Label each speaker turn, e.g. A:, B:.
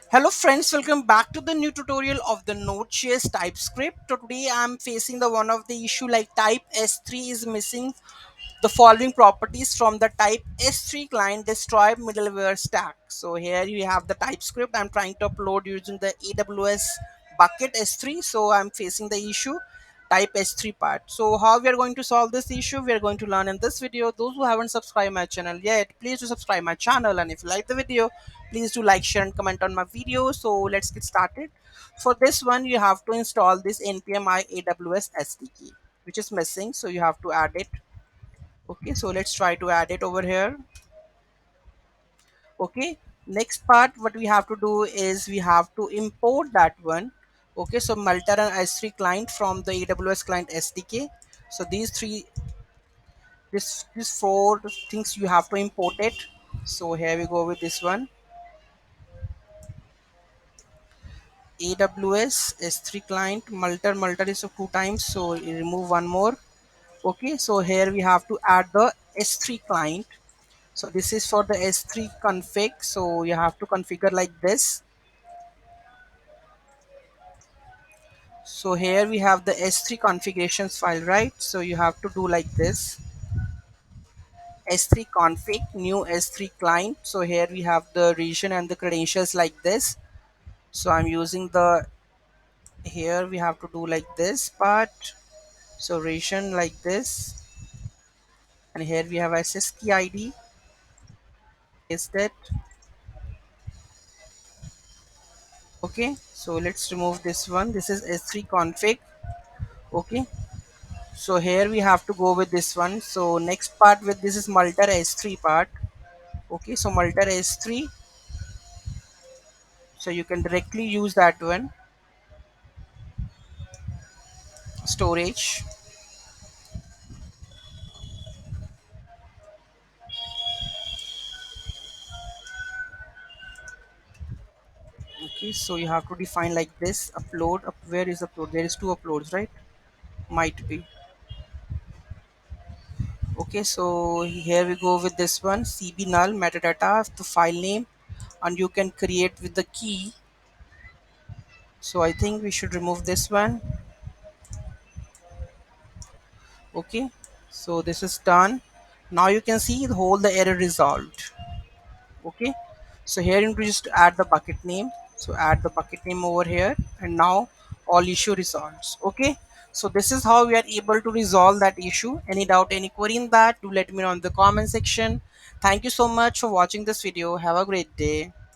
A: Hello friends, welcome back to the new tutorial of the Node.js Typescript. Today I'm facing the one of the issue like type S3 is missing the following properties from the type S3 client destroy middleware stack. So here you have the TypeScript I'm trying to upload using the AWS bucket S3. So I'm facing the issue type S3 part. So how we are going to solve this issue, we are going to learn in this video. Those who haven't subscribed my channel yet, please do subscribe my channel, and if you like the video, please do like, share and comment on my video. So let's get started. For this one, you have to install this npm i aws sdk, which is missing, so you have to add it. Okay, so let's try to add it over here. Okay, next part what we have to do is we have to import that one. Okay, so Multer and S3 client from the AWS client SDK. So these four things you have to import it. So here we go with this one. AWS S3 client Multer is of two times, so you remove one more. Okay, so here we have to add the S3 client. So this is for the S3 config, so you have to configure like this. So here we have the S3 configurations file, right? So you have to do like this: S3 config new S3 client. So here we have the region and the credentials like this. So I'm using the, here we have to do like this part. So region like this, and here we have SS key ID. Is that okay? So let's remove this one. This is S3 config. Okay, so here we have to go with this one. So next part with this is Multer S3 part. Okay, so Multer S3, so you can directly use that one. Storage. Okay, so you have to define like this: upload. Up, where is upload? There is two uploads, right? Might be. Okay, so here we go with this one: cb null metadata of the file name, and you can create with the key. So I think we should remove this one. Okay, so this is done. Now you can see the whole the error resolved. Okay, so here you just add the bucket name. So add the bucket name over here, and now all issue resolves. Okay, so this is how we are able to resolve that issue. Any doubt, any query in that, do let me know in the comment section. Thank you so much for watching this video. Have a great day.